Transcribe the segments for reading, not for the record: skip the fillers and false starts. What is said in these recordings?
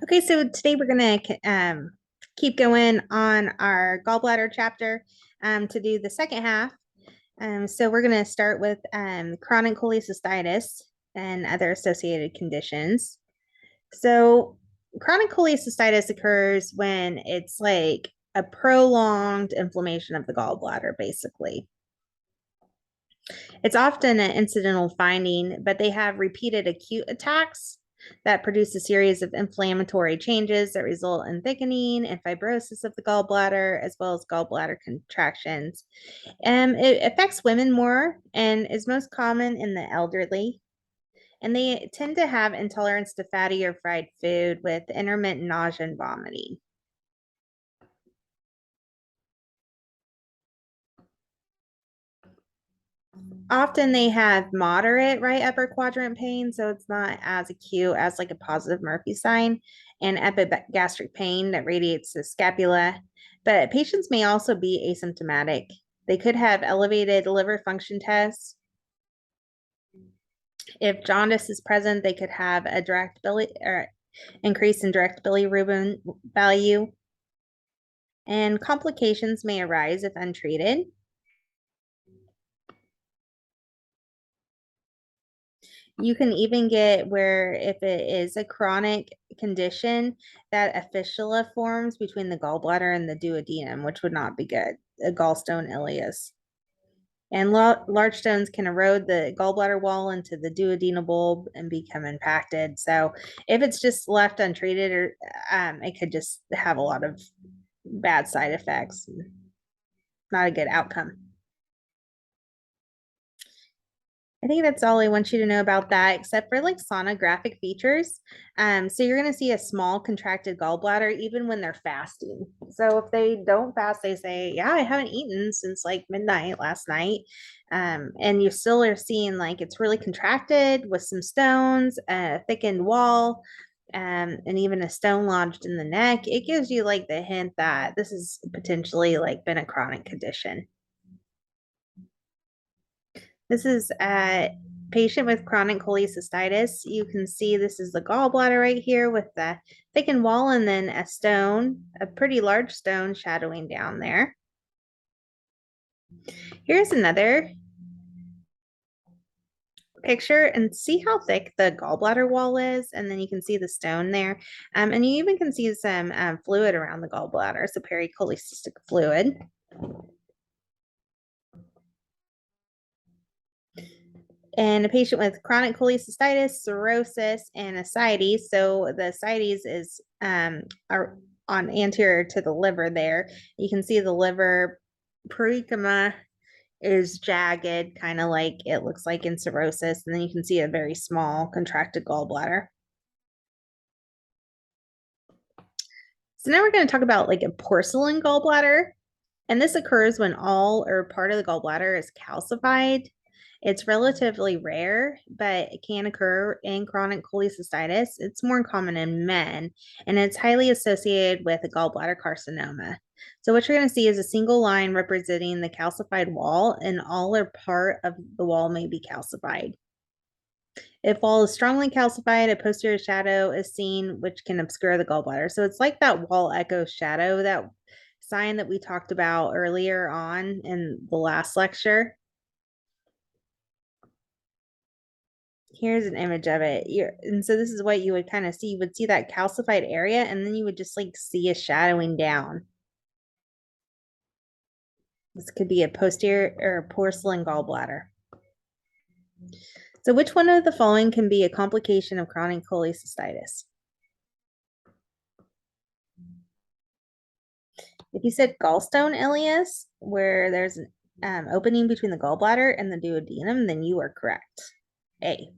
Okay, so today we're going to keep going on our gallbladder chapter to do the second half. So we're going to start with chronic cholecystitis and other associated conditions. So chronic cholecystitis occurs when it's like a prolonged inflammation of the gallbladder, basically. It's often an incidental finding, but they have repeated acute attacks that produce a series of inflammatory changes that result in thickening and fibrosis of the gallbladder, as well as gallbladder contractions. It affects women more and is most common in the elderly. And they tend to have intolerance to fatty or fried food with intermittent nausea and vomiting. Often they have moderate right upper quadrant pain, so it's not as acute as like a positive Murphy sign, and epigastric pain that radiates the scapula. But patients may also be asymptomatic. They could have elevated liver function tests. If jaundice is present, they could have a direct bili or increase in direct bilirubin value, and complications may arise if untreated. You can even get where if it is a chronic condition, that a fistula forms between the gallbladder and the duodenum, which would not be good, a gallstone ileus. And large stones can erode the gallbladder wall into the duodenal bulb and become impacted. So if it's just left untreated, or it could just have a lot of bad side effects. Not a good outcome. I think that's all I want you to know about that, except for like sonographic features. So you're going to see a small contracted gallbladder even when they're fasting. So if they don't fast, they say, "Yeah, I haven't eaten since like midnight last night," and you still are seeing like it's really contracted with some stones, a thickened wall, and even a stone lodged in the neck. It gives you like the hint that this is potentially like been a chronic condition. This is a patient with chronic cholecystitis. You can see this is the gallbladder right here with the thickened wall and then a stone, a pretty large stone shadowing down there. Here's another picture and see how thick the gallbladder wall is. And then you can see the stone there. And you even can see some fluid around the gallbladder, so pericholecystic fluid. And a patient with chronic cholecystitis, cirrhosis, and ascites. So the ascites is on anterior to the liver there. You can see the liver parenchyma is jagged, kind of like it looks like in cirrhosis. And then you can see a very small contracted gallbladder. So now we're going to talk about like a porcelain gallbladder. And this occurs when all or part of the gallbladder is calcified. It's relatively rare, but it can occur in chronic cholecystitis. It's more common in men, and it's highly associated with a gallbladder carcinoma. So what you're going to see is a single line representing the calcified wall, and all or part of the wall may be calcified. If wall is strongly calcified, a posterior shadow is seen, which can obscure the gallbladder. So it's like that wall echo shadow, that sign that we talked about earlier on in the last lecture. Here's an image of it. And so this is what you would kind of see. You would see that calcified area, and then you would just like see a shadowing down. This could be a posterior or porcelain gallbladder. So which one of the following can be a complication of chronic cholecystitis? If you said gallstone ileus, where there's an opening between the gallbladder and the duodenum, then you are correct. A.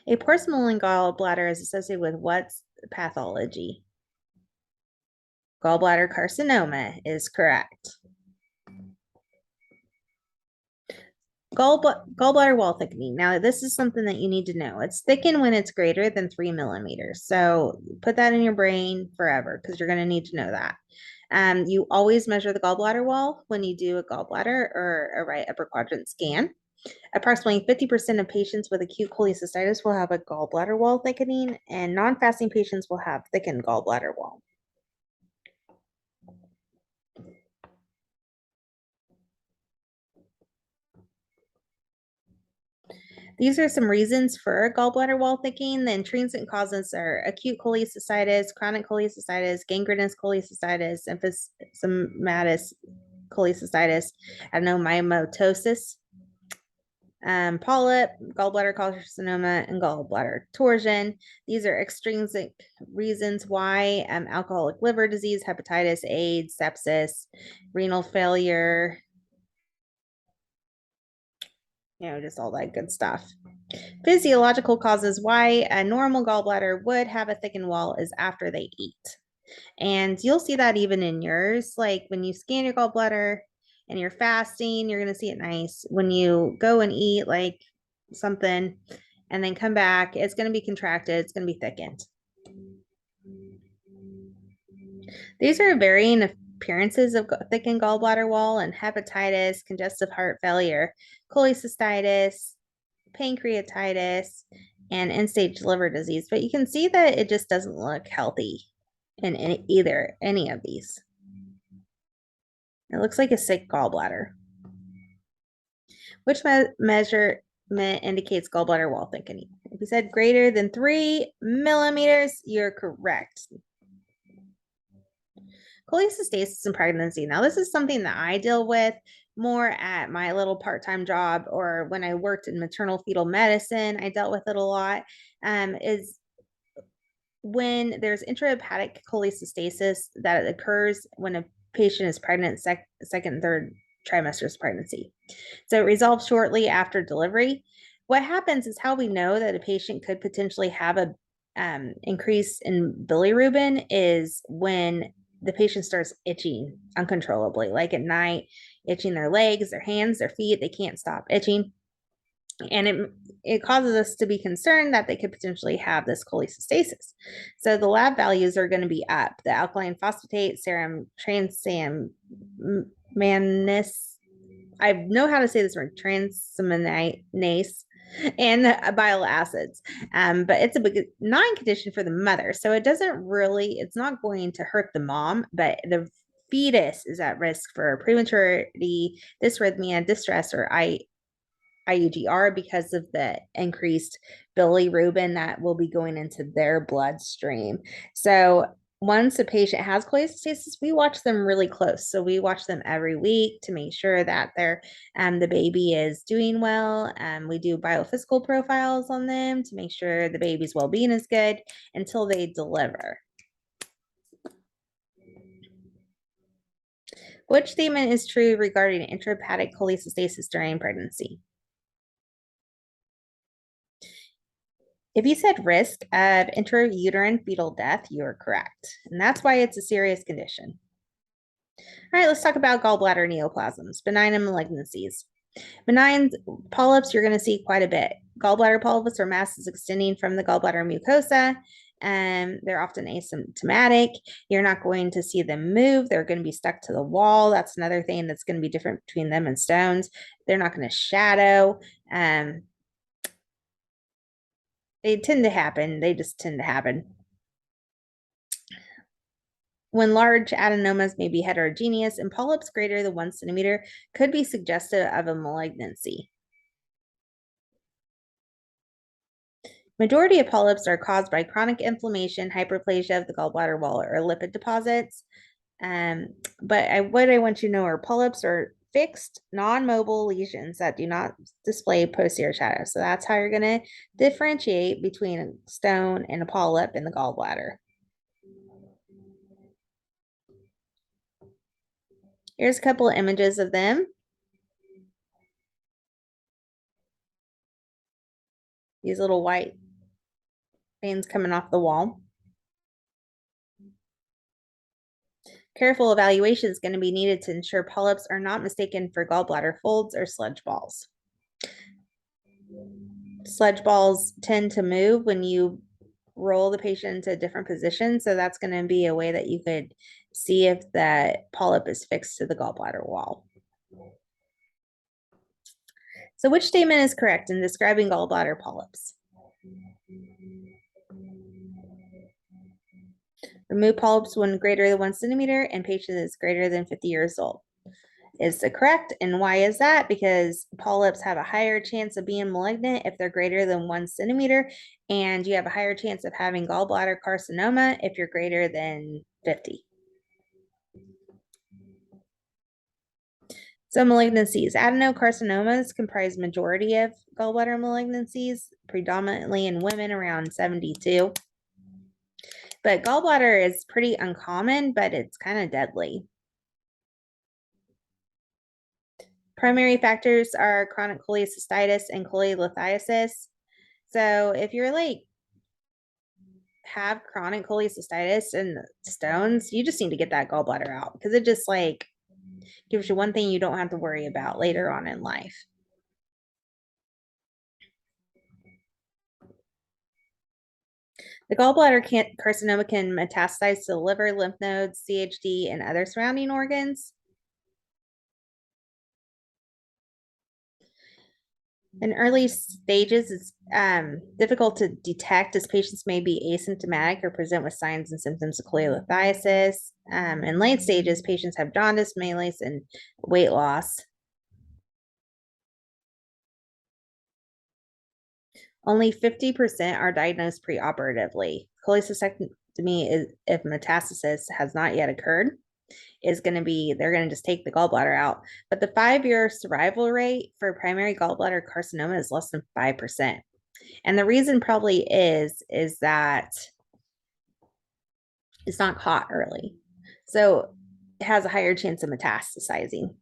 A porcelain gallbladder is associated with what pathology? Gallbladder carcinoma is correct. Gallbladder wall thickening. Now, this is something that you need to know. It's thickened when it's greater than 3 millimeters. So put that in your brain forever because you're going to need to know that. You always measure the gallbladder wall when you do a gallbladder or a right upper quadrant scan. Approximately 50% of patients with acute cholecystitis will have a gallbladder wall thickening, and non-fasting patients will have thickened gallbladder wall. These are some reasons for gallbladder wall thickening. The intrinsic causes are acute cholecystitis, chronic cholecystitis, gangrenous cholecystitis, emphysematous cholecystitis, adenomyomatosis, polyp, gallbladder carcinoma, and gallbladder torsion. These are extrinsic reasons why alcoholic liver disease, hepatitis, AIDS, sepsis, renal failure, just all that good stuff. Physiological causes why a normal gallbladder would have a thickened wall is after they eat. And you'll see that even in yours. Like when you scan your gallbladder and you're fasting, you're going to see it nice. When you go and eat like something and then come back, it's going to be contracted, it's going to be thickened. These are varying appearances of thickened gallbladder wall and hepatitis, congestive heart failure, cholecystitis, pancreatitis, and end-stage liver disease. But you can see that it just doesn't look healthy in any of these. It looks like a sick gallbladder. Which measurement indicates gallbladder wall thickening? If you said greater than 3 millimeters, you're correct. Cholecystitis in pregnancy. Now, this is something that I deal with more at my little part-time job, or when I worked in maternal fetal medicine, I dealt with it a lot, is when there's intrahepatic cholecystasis that occurs when a patient is pregnant second and third trimesters of pregnancy. So it resolves shortly after delivery. What happens is how we know that a patient could potentially have a increase in bilirubin is when the patient starts itching uncontrollably, like at night, itching their legs, their hands, their feet. They can't stop itching. And it causes us to be concerned that they could potentially have this cholecystasis. So the lab values are going to be up. The alkaline phosphatase, serum transaminase, I know how to say this word, transaminase, and bile acids. But it's a benign condition for the mother. So it doesn't really, it's not going to hurt the mom, but the fetus is at risk for prematurity, dysrhythmia, distress, or IUGR because of the increased bilirubin that will be going into their bloodstream. So once a patient has cholecystitis, we watch them really close. So we watch them every week to make sure that the baby is doing well. We do biophysical profiles on them to make sure the baby's well-being is good until they deliver. Which statement is true regarding intrahepatic cholecystasis during pregnancy? If you said risk of intrauterine fetal death, you are correct. And that's why it's a serious condition. All right, let's talk about gallbladder neoplasms, benign and malignancies. Benign polyps, you're going to see quite a bit. Gallbladder polyps are masses extending from the gallbladder mucosa, and they're often asymptomatic. You're not going to see them move. They're going to be stuck to the wall. That's another thing that's going to be different between them and stones. They're not going to shadow. They tend to happen. They just tend to happen. When large adenomas may be heterogeneous and polyps greater than 1 centimeter could be suggestive of a malignancy. Majority of polyps are caused by chronic inflammation, hyperplasia of the gallbladder wall, or lipid deposits. But what I want you to know are polyps are fixed, non-mobile lesions that do not display posterior shadow. So that's how you're going to differentiate between a stone and a polyp in the gallbladder. Here's a couple of images of them. These little white veins coming off the wall. Careful evaluation is going to be needed to ensure polyps are not mistaken for gallbladder folds or sludge balls. Sludge balls tend to move when you roll the patient into a different position. So that's going to be a way that you could see if the polyp is fixed to the gallbladder wall. So which statement is correct in describing gallbladder polyps? Remove polyps when greater than 1 centimeter and patient is greater than 50 years old. Is the correct, and why is that? Because polyps have a higher chance of being malignant if they're greater than 1 centimeter, and you have a higher chance of having gallbladder carcinoma if you're greater than 50. So malignancies, adenocarcinomas comprise majority of gallbladder malignancies, predominantly in women, around 72. But gallbladder is pretty uncommon, but it's kind of deadly. Primary factors are chronic cholecystitis and cholelithiasis. So if you're like have chronic cholecystitis and stones, you just need to get that gallbladder out, because it just like gives you one thing you don't have to worry about later on in life. The gallbladder carcinoma can metastasize to the liver, lymph nodes, CHD, and other surrounding organs. In early stages, it's difficult to detect, as patients may be asymptomatic or present with signs and symptoms of cholelithiasis. In late stages, patients have jaundice, malaise, and weight loss. Only 50% are diagnosed preoperatively. Cholecystectomy is, if metastasis has not yet occurred, is going to be, they're going to just take the gallbladder out. But the 5-year survival rate for primary gallbladder carcinoma is less than 5%. And the reason probably is that it's not caught early. So it has a higher chance of metastasizing.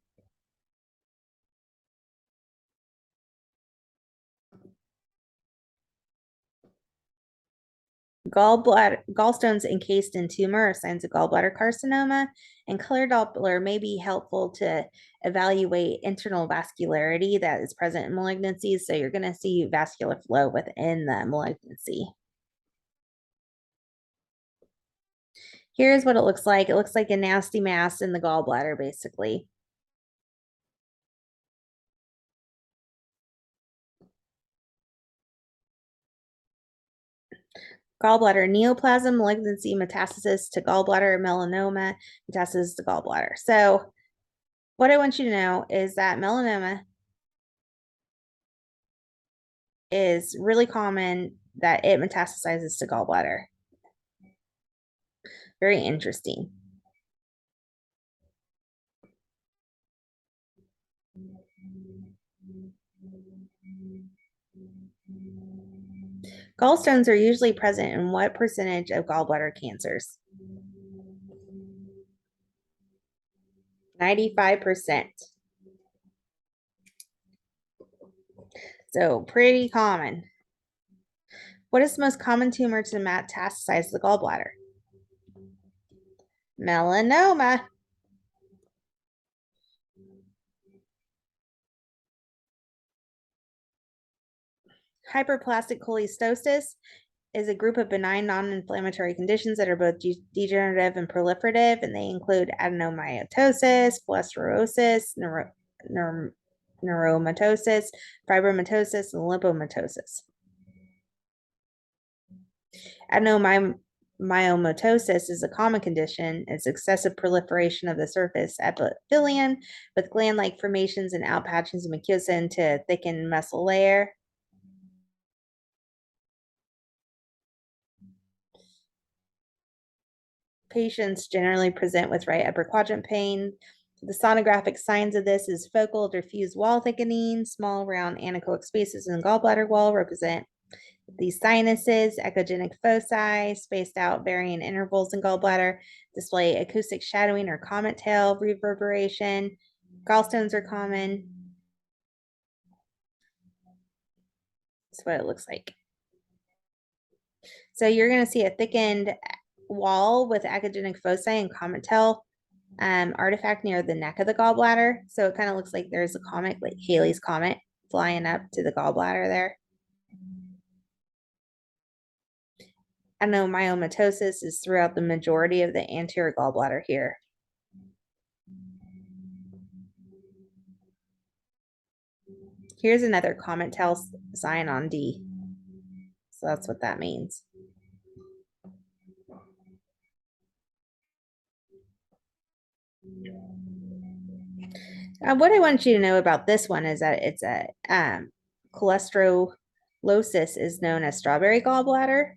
Gallstones encased in tumor are signs of gallbladder carcinoma, and color Doppler may be helpful to evaluate internal vascularity that is present in malignancies. So you're going to see vascular flow within the malignancy. Here's what it looks like. It looks like a nasty mass in the gallbladder, basically. Gallbladder neoplasm, malignancy, metastasis to gallbladder, melanoma, metastasis to gallbladder. So what I want you to know is that melanoma is really common, that it metastasizes to gallbladder. Very interesting. Gallstones are usually present in what percentage of gallbladder cancers? 95%. So pretty common. What is the most common tumor to metastasize the gallbladder? Melanoma. Hyperplastic cholestasis is a group of benign non-inflammatory conditions that are both degenerative and proliferative, and they include adenomytosis, blastrosis, neuromatosis, fibromatosis, and lipomatosis. Adenomyomatosis is a common condition. It's excessive proliferation of the surface epithelium with gland-like formations and outpatchings of mucosa into thickened muscle layer. Patients generally present with right upper quadrant pain. The sonographic signs of this is focal diffuse wall thickening. Small round anechoic spaces in the gallbladder wall represent these sinuses. Echogenic foci, spaced out varying intervals in gallbladder, display acoustic shadowing or comet tail reverberation. Gallstones are common. That's what it looks like. So you're going to see a thickened wall with echogenic foci and comet tail artifact near the neck of the gallbladder. So it kind of looks like there's a comet, like Halley's Comet, flying up to the gallbladder there. Adenomyomatosis is throughout the majority of the anterior gallbladder here. Here's another comet tail sign on D. So that's what that means. What I want you to know about this one is that it's a cholesterolosis is known as strawberry gallbladder.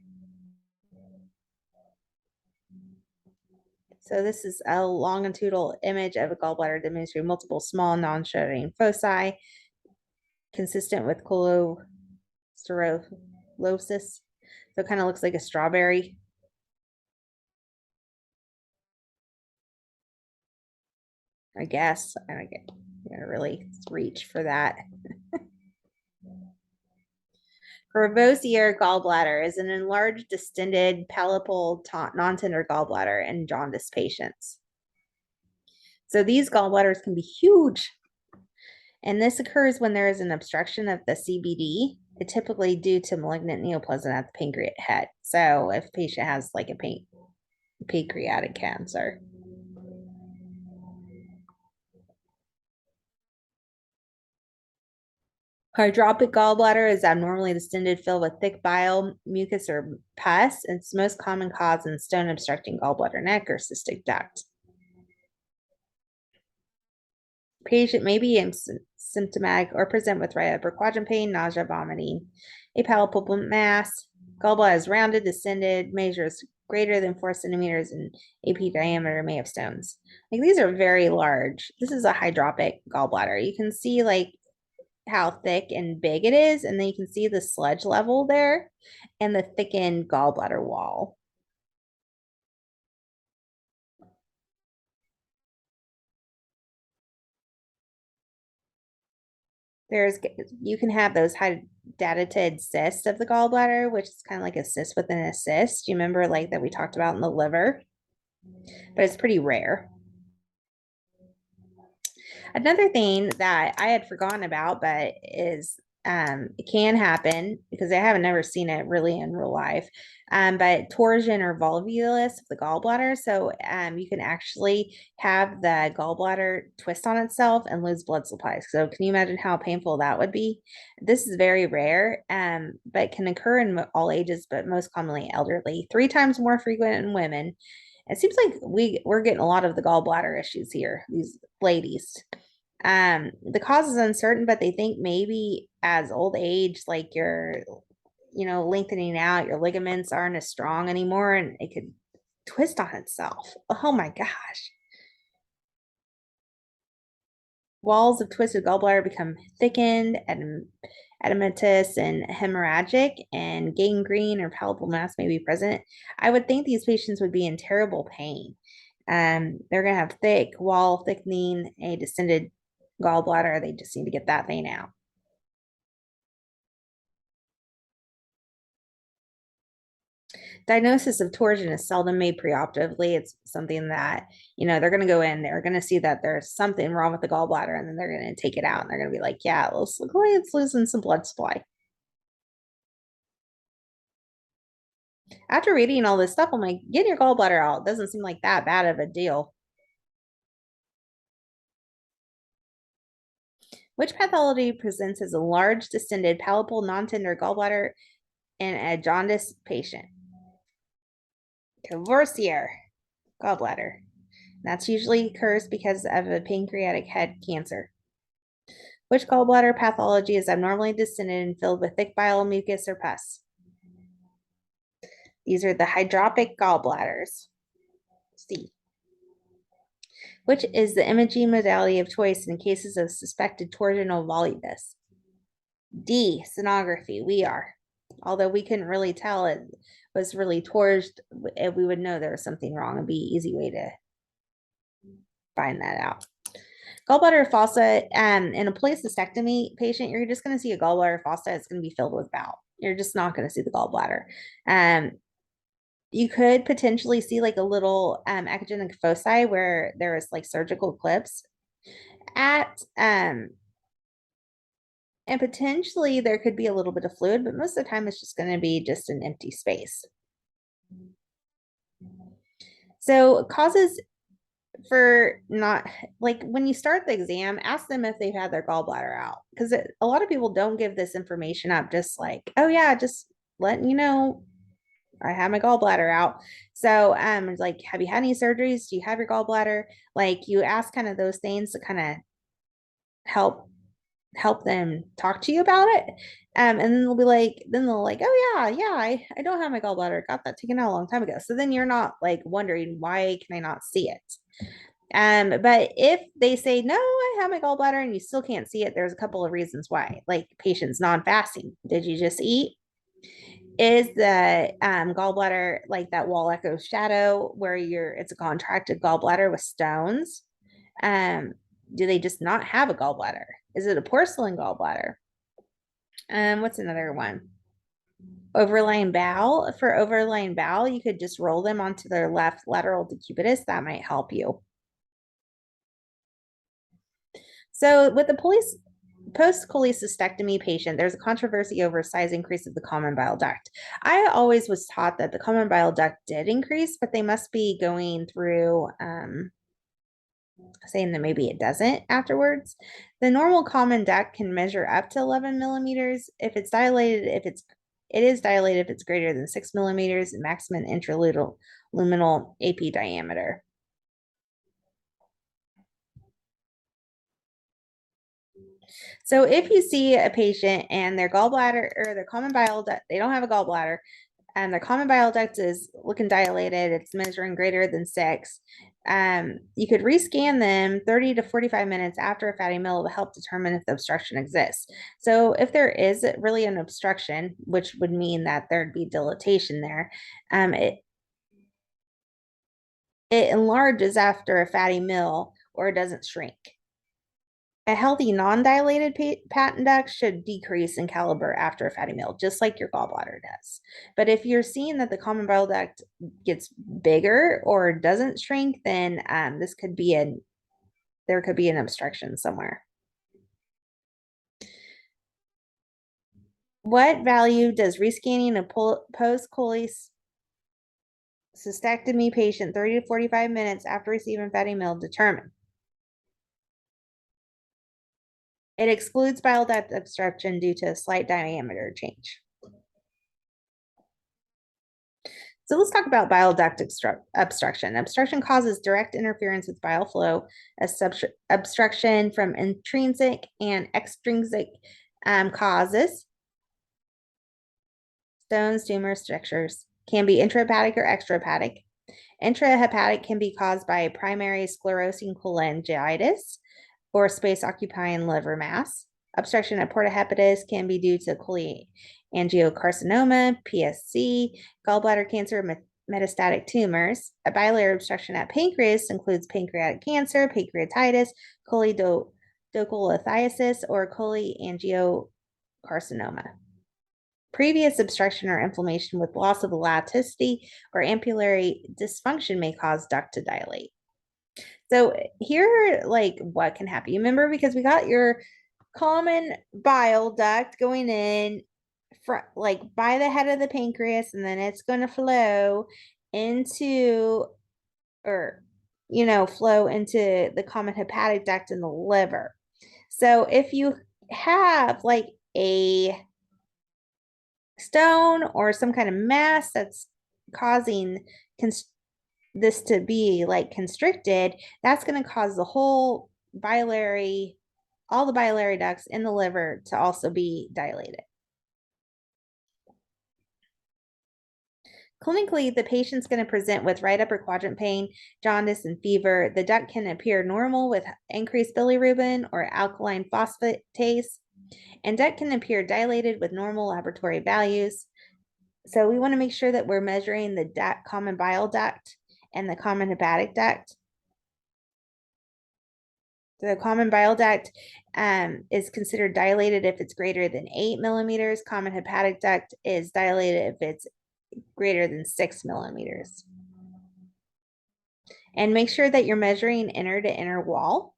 So this is a longitudinal image of a gallbladder demonstrating multiple small non-shedding foci consistent with cholesterolosis. So it kind of looks like a strawberry. I guess. I don't get, gotta really reach for that. Gravosier gallbladder is an enlarged, distended, palpable, non-tender gallbladder in jaundice patients. So these gallbladders can be huge. And this occurs when there is an obstruction of the CBD, typically due to malignant neoplasm at the pancreatic head. So if a patient has like a pancreatic cancer. Hydropic gallbladder is abnormally distended, filled with thick bile, mucus, or pus. It's most common cause in stone obstructing gallbladder neck or cystic duct. Patient may be symptomatic or present with right upper quadrant pain, nausea, vomiting. A palpable mass. Gallbladder is rounded, distended, measures greater than 4 centimeters in AP diameter, may have stones. Like these are very large. This is a hydropic gallbladder. You can see like how thick and big it is, and then you can see the sludge level there and the thickened gallbladder wall. You can have those hydatid cysts of the gallbladder, which is kind of like a cyst within a cyst. You remember like that we talked about in the liver, but it's pretty rare. Another thing that I had forgotten about, but is it can happen because I haven't never seen it really in real life. But torsion or volvulus of the gallbladder. So you can actually have the gallbladder twist on itself and lose blood supply. So can you imagine how painful that would be? This is very rare, but can occur in all ages, but most commonly elderly. 3 times more frequent in women. It seems like we're getting a lot of the gallbladder issues here, these ladies. The cause is uncertain, but they think maybe as old age, like you're, lengthening out, your ligaments aren't as strong anymore, and it could twist on itself. Oh my gosh. Walls of twisted gallbladder become thickened, edematous, and hemorrhagic, and gangrene or palpable mass may be present. I would think these patients would be in terrible pain. They're going to have thick wall thickening, a distended gallbladder. They just need to get that vein out. Diagnosis of torsion is seldom made preoperatively. It's something that, they're going to go in, they're going to see that there's something wrong with the gallbladder, and then they're going to take it out and they're going to be like, yeah, let's look like it's losing some blood supply. After reading all this stuff, I'm like, getting your gallbladder out doesn't seem like that bad of a deal. Which pathology presents as a large, distended, palpable, non-tender gallbladder in a jaundice patient? Gravosier gallbladder. That's usually occurs because of a pancreatic head cancer. Which gallbladder pathology is abnormally distended and filled with thick bile, mucus, or pus? These are the hydropic gallbladders. C. Which is the imaging modality of choice in cases of suspected torsion or volvulus? D. Sonography. We are. Although we couldn't really tell it was really torged, if we would know there was something wrong. It'd be an easy way to find that out. Gallbladder fossa, in a cholecystectomy patient, you're just going to see a gallbladder fossa. It's going to be filled with bowel. You're just not going to see the gallbladder. You could potentially see like a little echogenic foci where there is like surgical clips at, and potentially there could be a little bit of fluid, but most of the time it's just going to be just an empty space. So causes for not like when you start the exam, ask them if they've had their gallbladder out because a lot of people don't give this information up. Just like, oh yeah, just letting you know, I have my gallbladder out. So, it's like, have you had any surgeries? Do you have your gallbladder? Like, you ask kind of those things to kind of help them talk to you about it. And then they'll like, oh yeah, I don't have my gallbladder. Got that taken out a long time ago. So then you're not like wondering why can I not see it? But if they say no, I have my gallbladder and you still can't see it, there's a couple of reasons why. Like patients non-fasting. Did you just eat? Is the gallbladder like that wall echo shadow where it's a contracted gallbladder with stones? Um, do they just not have a gallbladder? Is it a porcelain gallbladder? What's another one? Overlying bowel. For overlying bowel, you could just roll them onto their left lateral decubitus. That might help you. So with the post-cholecystectomy patient, there's a controversy over size increase of the common bile duct. I always was taught that the common bile duct did increase, but they must be going through saying that maybe it doesn't afterwards. The normal common duct can measure up to 11 millimeters. If it's dilated, it is dilated if it's greater than 6 millimeters, maximum intraluminal AP diameter. So if you see a patient and their gallbladder or their common bile duct, they don't have a gallbladder, and their common bile duct is looking dilated, it's measuring greater than 6. You could rescan them 30 to 45 minutes after a fatty meal to help determine if the obstruction exists. So if there is really an obstruction, which would mean that there'd be dilatation there, it enlarges after a fatty meal or it doesn't shrink. A healthy non-dilated patent duct should decrease in caliber after a fatty meal, just like your gallbladder does. But if you're seeing that the common bile duct gets bigger or doesn't shrink, then there could be an obstruction somewhere. What value does rescanning a post-cholecystectomy patient 30 to 45 minutes after receiving fatty meal determine? It excludes bile duct obstruction due to a slight diameter change. So let's talk about bile duct obstruction. Obstruction causes direct interference with bile flow. Obstruction from intrinsic and extrinsic causes, stones, tumors, strictures, can be intrahepatic or extrahepatic. Intrahepatic can be caused by primary sclerosing cholangitis or space occupying liver mass. Obstruction at portohepatis can be due to cholangiocarcinoma, PSC, gallbladder cancer, metastatic tumors. A biliary obstruction at pancreas includes pancreatic cancer, pancreatitis, cholelithiasis, or cholangiocarcinoma. Previous obstruction or inflammation with loss of elasticity or ampullary dysfunction may cause duct to dilate. So here, like what can happen? You remember because we got your common bile duct going in like by the head of the pancreas, and then it's going to flow into flow into the common hepatic duct in the liver. So if you have like a stone or some kind of mass that's causing this to be like constricted, that's going to cause all the biliary ducts in the liver to also be dilated. Clinically, the patient's going to present with right upper quadrant pain, jaundice, and fever. The duct can appear normal with increased bilirubin or alkaline phosphatase, and duct can appear dilated with normal laboratory values. So we want to make sure that we're measuring the common bile duct and the common hepatic duct. The common bile duct is considered dilated if it's greater than 8 millimeters. Common hepatic duct is dilated if it's greater than 6 millimeters. And make sure that you're measuring inner to inner wall.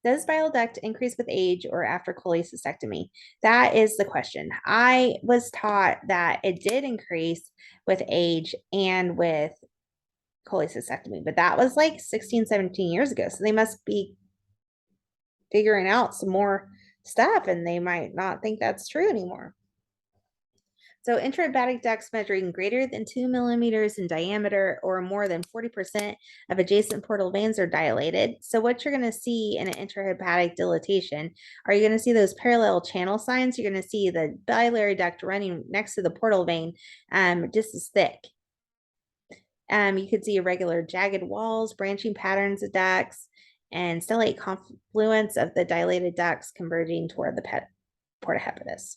Does bile duct increase with age or after cholecystectomy? That is the question. I was taught that it did increase with age and with cholecystectomy, but that was like 16, 17 years ago. So they must be figuring out some more stuff and they might not think that's true anymore. So intrahepatic ducts measuring greater than 2 millimeters in diameter or more than 40% of adjacent portal veins are dilated. So what you're going to see in an intrahepatic dilatation, are you going to see those parallel channel signs? You're going to see the biliary duct running next to the portal vein just as thick. You could see irregular jagged walls, branching patterns of ducts, and stellate confluence of the dilated ducts converging toward the porta hepatis.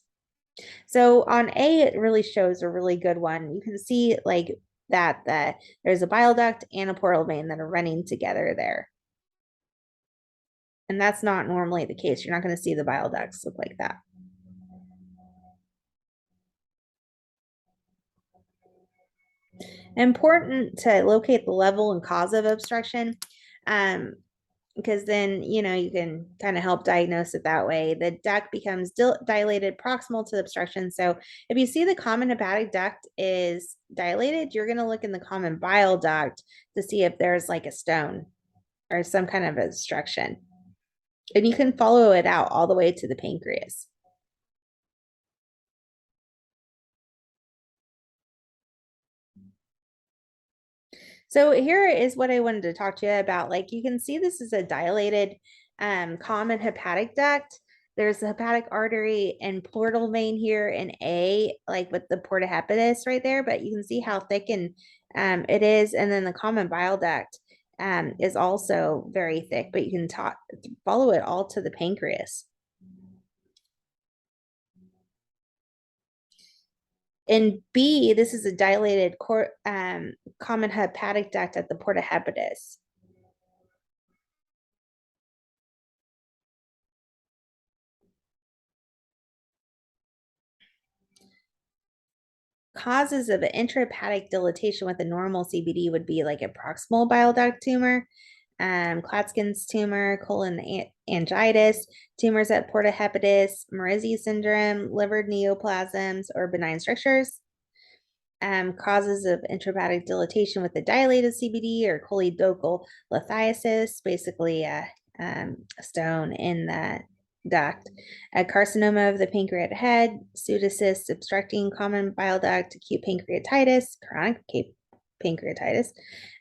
So on A, it really shows a really good one. You can see like that there's a bile duct and a portal vein that are running together there. And that's not normally the case. You're not going to see the bile ducts look like that. Important to locate the level and cause of obstruction. Because then you can kind of help diagnose it that way. The duct becomes dilated proximal to the obstruction. So if you see the common hepatic duct is dilated, you're going to look in the common bile duct to see if there's like a stone or some kind of obstruction. And you can follow it out all the way to the pancreas. So here is what I wanted to talk to you about. Like you can see this is a dilated common hepatic duct. There's the hepatic artery and portal vein here in A, like with the porta hepatis right there, but you can see how thick and it is. And then the common bile duct is also very thick, but you can follow it all to the pancreas. In B, this is a dilated common hepatic duct at the porta hepatis. Causes of an intrahepatic dilatation with a normal CBD would be like a proximal bile duct tumor, Klatskin's tumor, cholangitis, tumors at porta hepatis, Marizzi syndrome, liver neoplasms, or benign strictures. Causes of intrahepatic dilatation with a dilated CBD or choledochal lithiasis, basically a stone in the duct, a carcinoma of the pancreatic head, pseudocysts obstructing common bile duct, acute pancreatitis, chronic pancreatitis,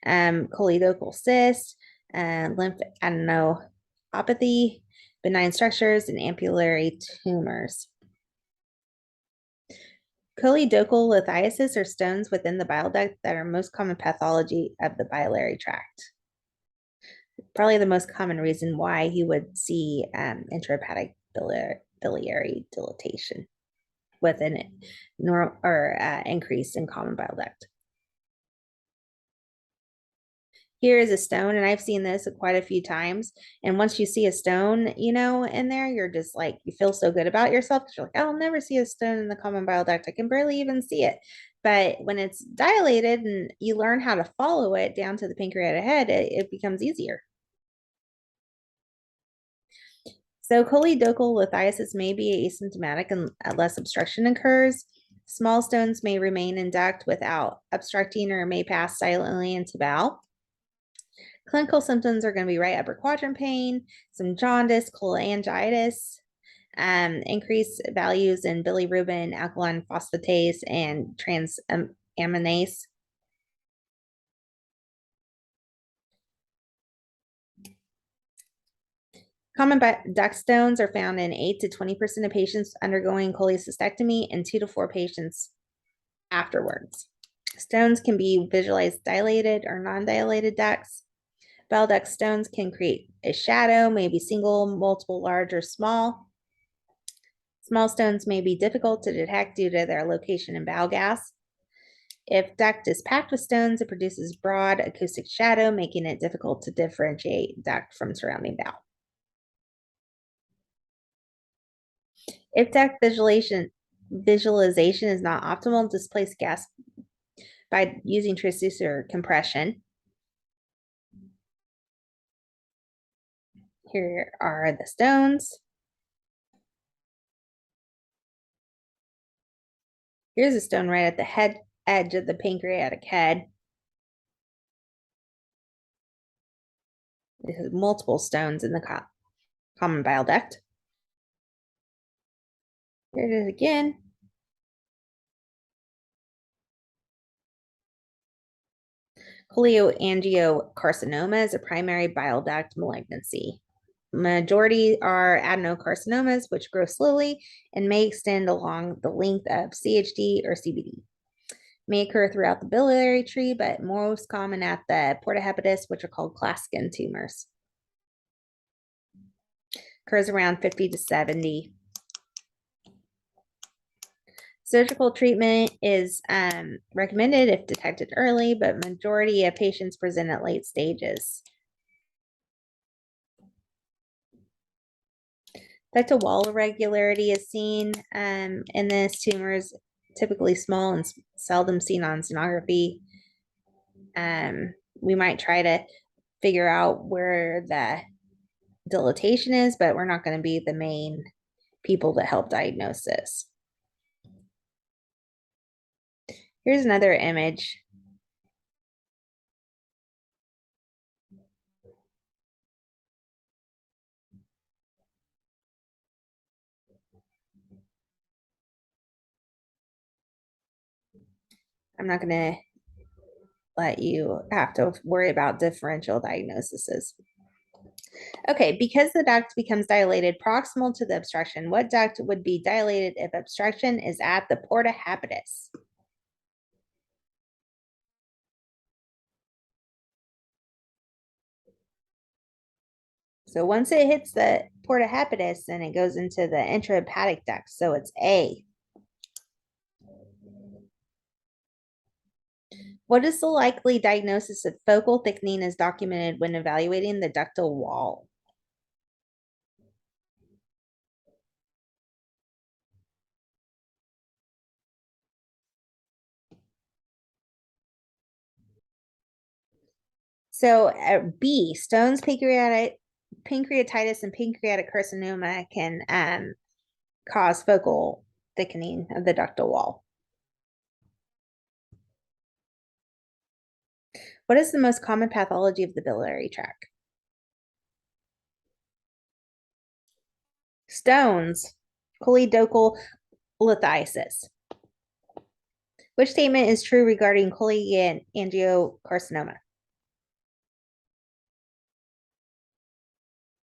choledochal cyst, lymphadenopathy, benign structures, and ampullary tumors. Choledochal lithiasis are stones within the bile duct that are most common pathology of the biliary tract. Probably the most common reason why you would see intrahepatic biliary dilatation with an increase in common bile duct. Here is a stone, and I've seen this quite a few times. And once you see a stone, in there, you're just like, you feel so good about yourself because you're like, I'll never see a stone in the common bile duct. I can barely even see it. But when it's dilated and you learn how to follow it down to the pancreatic head, it becomes easier. So choledochal lithiasis may be asymptomatic unless obstruction occurs. Small stones may remain in duct without obstructing or may pass silently into bowel. Clinical symptoms are going to be right upper quadrant pain, some jaundice, cholangitis, increased values in bilirubin, alkaline phosphatase, and transaminase. Common duct stones are found in 8 to 20% of patients undergoing cholecystectomy and 2 to 4 patients afterwards. Stones can be visualized dilated or non-dilated ducts. Bile duct stones can create a shadow, maybe single, multiple, large, or small. Small stones may be difficult to detect due to their location in bile gas. If duct is packed with stones, it produces broad acoustic shadow, making it difficult to differentiate duct from surrounding bowel. If duct visualization is not optimal, displace gas by using transducer compression. Here are the stones. Here's a stone right at the edge of the pancreatic head. multiple stones in the common bile duct. Here it is again. Cholangiocarcinoma is a primary bile duct malignancy. Majority are adenocarcinomas, which grow slowly and may extend along the length of CHD or CBD. May occur throughout the biliary tree, but most common at the porta hepatis, which are called Claskin tumors. Occurs around 50 to 70. Surgical treatment is recommended if detected early, but majority of patients present at late stages. Ductal wall irregularity is seen in this. Tumor is typically small and seldom seen on sonography. We might try to figure out where the dilatation is, but we're not going to be the main people that help diagnose this. Here's another image. I'm not going to let you have to worry about differential diagnoses. Okay, because the duct becomes dilated proximal to the obstruction, what duct would be dilated if obstruction is at the porta hepatis? So once it hits the porta hepatis, then it goes into the intrahepatic duct. So it's A. What is the likely diagnosis of focal thickening as documented when evaluating the ductal wall? So B, stones, pancreatitis, and pancreatic carcinoma can cause focal thickening of the ductal wall. What is the most common pathology of the biliary tract? Stones, choledochal lithiasis. Which statement is true regarding cholangiocarcinoma?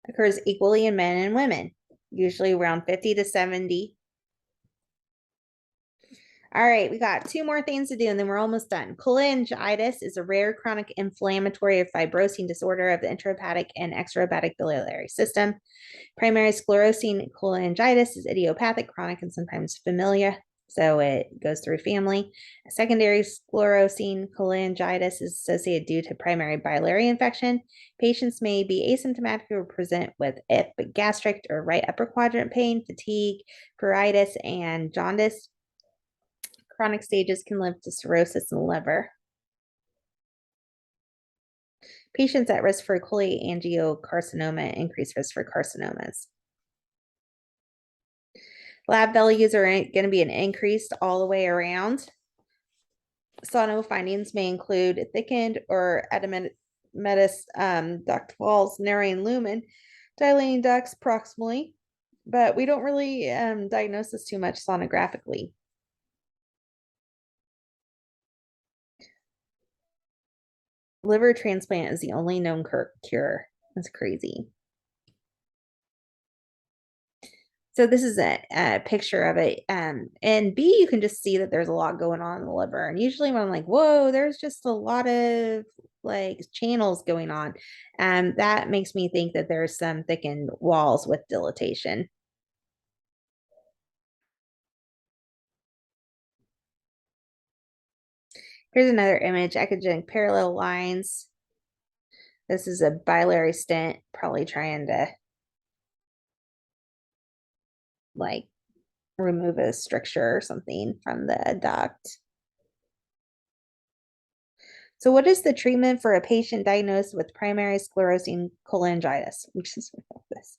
Occurs equally in men and women, usually around 50 to 70. All right, we got two more things to do and then we're almost done. Cholangitis is a rare chronic inflammatory or fibrosing disorder of the intrahepatic and extrahepatic biliary system. Primary sclerosing cholangitis is idiopathic, chronic, and sometimes familial. So it goes through family. Secondary sclerosing cholangitis is associated due to primary biliary infection. Patients may be asymptomatic or present with gastric or right upper quadrant pain, fatigue, pruritus, and jaundice. Chronic stages can lead to cirrhosis in the liver. Patients at risk for cholangiocarcinoma, increased risk for carcinomas. Lab values are going to be an increased all the way around. Sono findings may include thickened or edematous duct walls, narrowing lumen, dilating ducts proximally, but we don't really diagnose this too much sonographically. Liver transplant is the only known cure. That's crazy. So this is a picture of it. And B, you can just see that there's a lot going on in the liver. And usually when I'm like, whoa, there's just a lot of like channels going on. That makes me think that there's some thickened walls with dilatation. Here's another image, echogenic parallel lines. This is a biliary stent, probably trying to like remove a stricture or something from the duct. So what is the treatment for a patient diagnosed with primary sclerosing cholangitis? Which is this.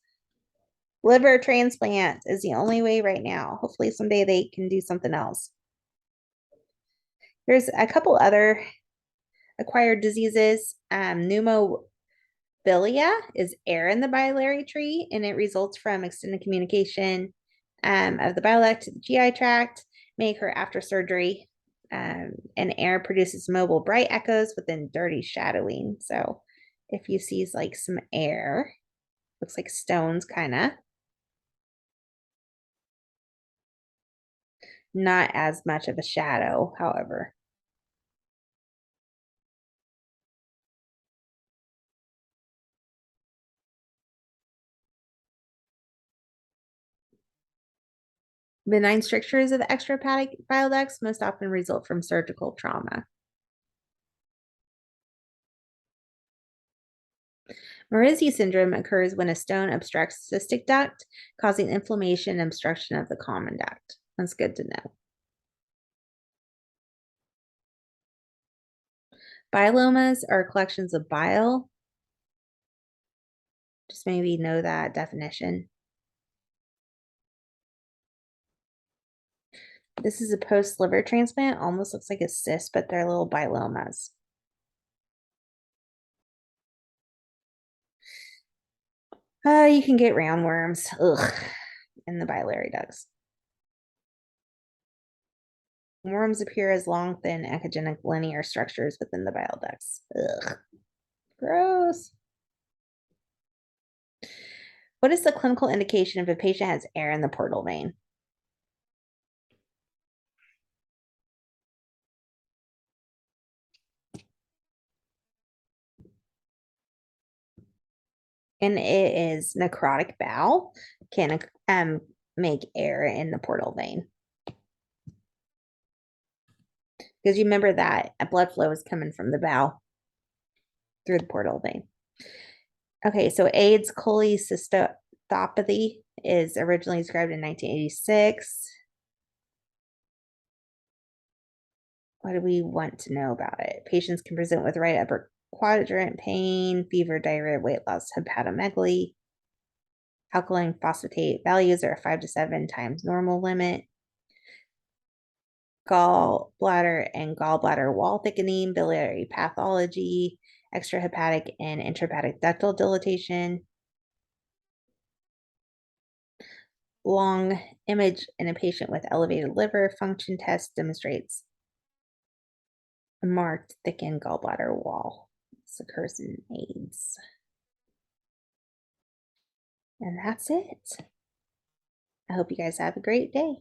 Liver transplant is the only way right now. Hopefully someday they can do something else. There's a couple other acquired diseases. Bilia is air in the biliary tree, and it results from extended communication of the bile duct to the GI tract, may occur after surgery. And air produces mobile, bright echoes within dirty shadowing. So if you see like some air, looks like stones, kind of. Not as much of a shadow, however. Benign strictures of the extrahepatic bile ducts most often result from surgical trauma. Marizzi syndrome occurs when a stone obstructs cystic duct, causing inflammation and obstruction of the common duct. That's good to know. Bilomas are collections of bile. Just maybe know that definition. This is a post-liver transplant. Almost looks like a cyst, but they're little bilomas. You can get roundworms. Ugh, in the biliary ducts. Worms appear as long, thin, echogenic linear structures within the bile ducts. Ugh, gross. What is the clinical indication if a patient has air in the portal vein? And it is necrotic bowel can make air in the portal vein. Because you remember that blood flow is coming from the bowel through the portal vein. Okay, so AIDS cholecystopathy is originally described in 1986. What do we want to know about it? Patients can present with right upper quadrant pain, fever, diarrhea, weight loss, hepatomegaly. Alkaline phosphatase values are 5 to 7 times normal limit. Gallbladder and gallbladder wall thickening, biliary pathology, extrahepatic and intrahepatic ductal dilatation. Long image in a patient with elevated liver function test demonstrates a marked thickened gallbladder wall. This occurs in AIDS. And that's it. I hope you guys have a great day.